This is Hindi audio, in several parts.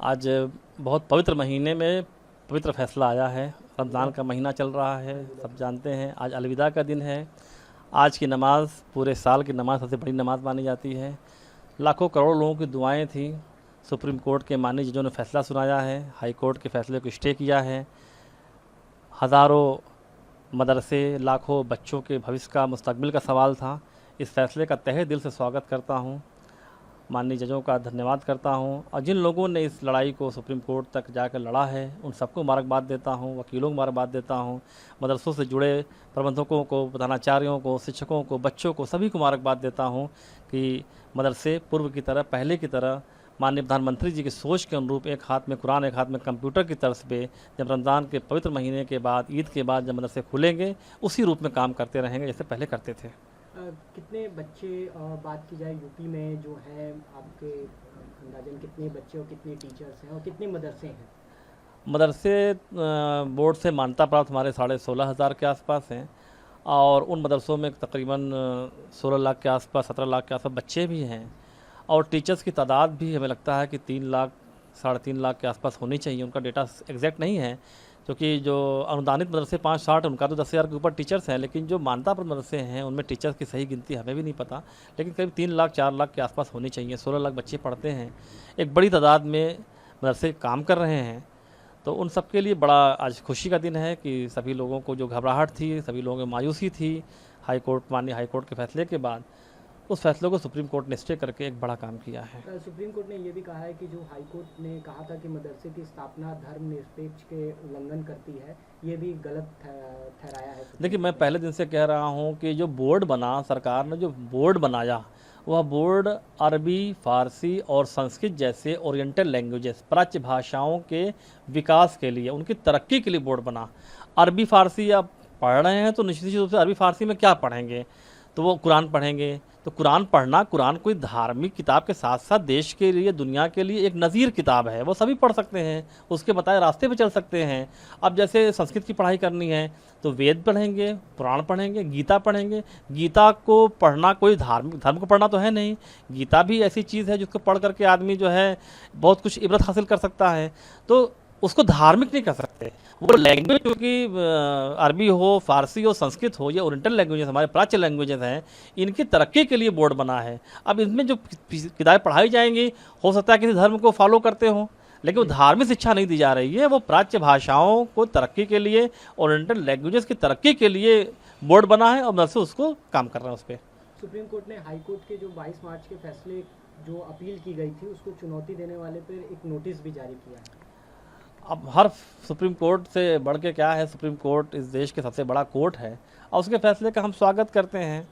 आज बहुत पवित्र महीने में पवित्र फैसला आया है। रमज़ान का महीना चल रहा है, सब जानते हैं। आज अलविदा का दिन है। आज की नमाज़ पूरे साल की नमाज़ सबसे बड़ी नमाज़ मानी जाती है। लाखों करोड़ों लोगों की दुआएं थी। सुप्रीम कोर्ट के माननीय जजों ने फैसला सुनाया है, हाई कोर्ट के फैसले को स्टे किया है। हज़ारों मदरसे, लाखों बच्चों के भविष्य का, मुस्तकबिल का सवाल था। इस फैसले का तहे दिल से स्वागत करता हूँ, माननीय जजों का धन्यवाद करता हूं, और जिन लोगों ने इस लड़ाई को सुप्रीम कोर्ट तक जाकर लड़ा है उन सबको मुबारकबाद देता हूं, वकीलों को मुबारकबाद देता हूं, मदरसों से जुड़े प्रबंधकों को, प्रधानाचार्यों को, शिक्षकों को, बच्चों को, सभी को मुबारकबाद देता हूं कि मदरसे पूर्व की तरह, पहले की तरह, माननीय प्रधानमंत्री जी की सोच के अनुरूप एक हाथ में कुरान, एक हाथ में कंप्यूटर की तर्ज पे जब रमज़ान के पवित्र महीने के बाद, ईद के बाद जब मदरसे खुलेंगे, उसी रूप में काम करते रहेंगे जैसे पहले करते थे। कितने बच्चे, बात की जाए यूपी में जो है, आपके अंदाजन कितने बच्चे और कितने टीचर्स हैं और कितने मदरसे हैं? मदरसे बोर्ड से मान्यता प्राप्त हमारे 16,500 के आसपास हैं, और उन मदरसों में तकरीबन 16 लाख के आसपास, 17 लाख के आसपास बच्चे भी हैं, और टीचर्स की तादाद भी हमें लगता है कि 3 लाख, 3.5 लाख के आसपास होनी चाहिए। उनका डेटा एग्जैक्ट नहीं है, क्योंकि जो अनुदानित मदरसे 5-60 उनका तो 10,000 के ऊपर टीचर्स हैं, लेकिन जो मान्यता प्राप्त मदरसे हैं उनमें टीचर्स की सही गिनती हमें भी नहीं पता, लेकिन करीब 3 लाख 4 लाख के आसपास होनी चाहिए। 16 लाख बच्चे पढ़ते हैं, एक बड़ी तादाद में मदरसे काम कर रहे हैं। तो उन सब के लिए बड़ा आज खुशी का दिन है कि सभी लोगों को जो घबराहट थी, सभी लोगों की मायूसी थी माननीय हाई कोर्ट के फैसले के बाद, उस फैसले को सुप्रीम कोर्ट ने स्टे करके एक बड़ा काम किया है। सुप्रीम कोर्ट ने यह भी कहा है कि जो हाई कोर्ट ने कहा था कि मदरसे की स्थापना धर्मनिरपेक्ष के उल्लंघन करती है, ये भी गलत ठहराया है। देखिए, मैं पहले दिन से कह रहा हूँ कि जो बोर्ड बना, सरकार ने जो बोर्ड बनाया, वह बोर्ड अरबी, फारसी और संस्कृत जैसे ओरिएंटल लैंग्वेजेस, प्राच्य भाषाओं के विकास के लिए, उनकी तरक्की के लिए बोर्ड बना। अरबी फ़ारसी आप पढ़ रहे हैं तो निश्चित रूप से अरबी फ़ारसी में क्या पढ़ेंगे, तो वो कुरान पढ़ेंगे। तो कुरान पढ़ना, कुरान कोई धार्मिक किताब के साथ साथ देश के लिए, दुनिया के लिए एक नज़ीर किताब है, वो सभी पढ़ सकते हैं, उसके बताए रास्ते पे चल सकते हैं। अब जैसे संस्कृत की पढ़ाई करनी है तो वेद पढ़ेंगे, पुराण पढ़ेंगे, गीता पढ़ेंगे। गीता को पढ़ना कोई धर्म को पढ़ना तो है नहीं, गीता भी ऐसी चीज़ है जिसको पढ़ करके आदमी जो है बहुत कुछ इबरत हासिल कर सकता है। तो उसको धार्मिक नहीं कर सकते। वो लैंग्वेज, क्योंकि अरबी हो, फारसी हो, संस्कृत हो, ये ओरिएंटल लैंग्वेजेस, हमारे प्राच्य लैंग्वेजेस हैं, इनकी तरक्की के लिए बोर्ड बना है। अब इसमें जो किताबें पढ़ाई जाएंगी, हो सकता है किसी धर्म को फॉलो करते हो, लेकिन वो धार्मिक शिक्षा नहीं दी जा रही है, वो प्राच्य भाषाओं को तरक्की के लिए, ओरिएंटल लैंग्वेजेस की तरक्की के लिए बोर्ड बना है, और मदरसे उसको काम कर रहे हैं उस पर। सुप्रीम कोर्ट ने हाई कोर्ट के जो 22 मार्च के फैसले जो अपील की गई थी, उसको चुनौती देने वाले पर एक नोटिस भी जारी किया है। अब हर सुप्रीम कोर्ट से बढ़ के क्या है, सुप्रीम कोर्ट इस देश के सबसे बड़ा कोर्ट है, और उसके फैसले का हम स्वागत करते हैं।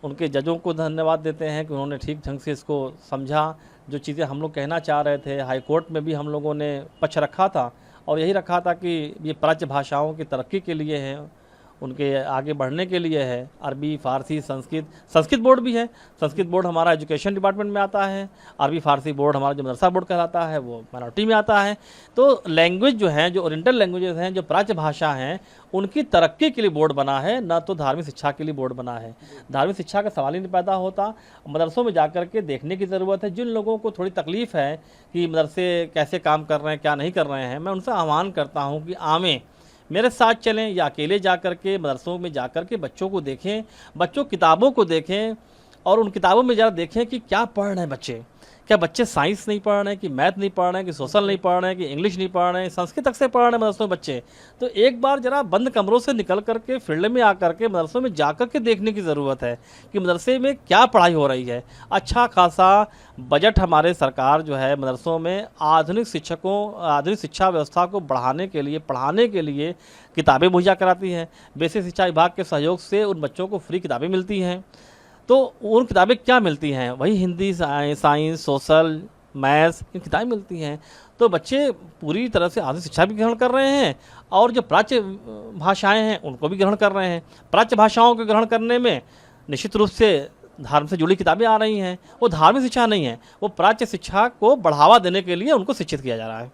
उनके जजों को धन्यवाद देते हैं कि उन्होंने ठीक ढंग से इसको समझा। जो चीज़ें हम लोग कहना चाह रहे थे, हाई कोर्ट में भी हम लोगों ने पक्ष रखा था, और यही रखा था कि ये प्राच्य भाषाओं की तरक्की के लिए है, उनके आगे बढ़ने के लिए है। अरबी, फ़ारसी, संस्कृत बोर्ड भी है। संस्कृत बोर्ड हमारा एजुकेशन डिपार्टमेंट में आता है, अरबी फ़ारसी बोर्ड हमारा जो मदरसा बोर्ड कहलाता है वो माइनॉरिटी में आता है। तो लैंग्वेज जो है, जो ओरिएंटल लैंग्वेजेस हैं, जो प्राच्य भाषा हैं, उनकी तरक्की के लिए बोर्ड बना है, ना तो धार्मिक शिक्षा के लिए बोर्ड बना है। धार्मिक शिक्षा का सवाल ही नहीं पैदा होता। मदरसों में जाकर के देखने की ज़रूरत है। जिन लोगों को थोड़ी तकलीफ़ है कि मदरसे कैसे काम कर रहे हैं, क्या नहीं कर रहे हैं, मैं उनसे आह्वान करता हूँ कि आवें, मेरे साथ चलें, या अकेले जाकर के मदरसों में जाकर के बच्चों को देखें, बच्चों किताबों को देखें, और उन किताबों में ज़रा देखें कि क्या पढ़ रहे हैं बच्चे। क्या बच्चे साइंस नहीं पढ़ रहे हैं, कि मैथ नहीं पढ़ रहे हैं, कि सोशल नहीं पढ़ रहे हैं, कि इंग्लिश नहीं पढ़ रहे हैं, संस्कृत तक से पढ़ रहे हैं मदरसों में बच्चे। तो एक बार ज़रा बंद कमरों से निकल करके फील्ड में आकर के मदरसों में जाकर के देखने की ज़रूरत है कि मदरसे में क्या पढ़ाई हो रही है। अच्छा खासा बजट हमारे सरकार जो है मदरसों में आधुनिक शिक्षा व्यवस्था को बढ़ाने के लिए, पढ़ाने के लिए किताबें मुहैया कराती है। बेसिक शिक्षा विभाग के सहयोग से उन बच्चों को फ्री किताबें मिलती हैं। तो उन किताबें क्या मिलती हैं, वही हिंदी, साइंस, सोशल, मैथ्स, इन किताबें मिलती हैं। तो बच्चे पूरी तरह से आधुनिक शिक्षा भी ग्रहण कर रहे हैं, और जो प्राच्य भाषाएं हैं उनको भी ग्रहण कर रहे हैं। प्राच्य भाषाओं को ग्रहण करने में निश्चित रूप से धर्म से जुड़ी किताबें आ रही हैं। वो धार्मिक शिक्षा नहीं है, वो प्राच्य शिक्षा को बढ़ावा देने के लिए उनको शिक्षित किया जा रहा है।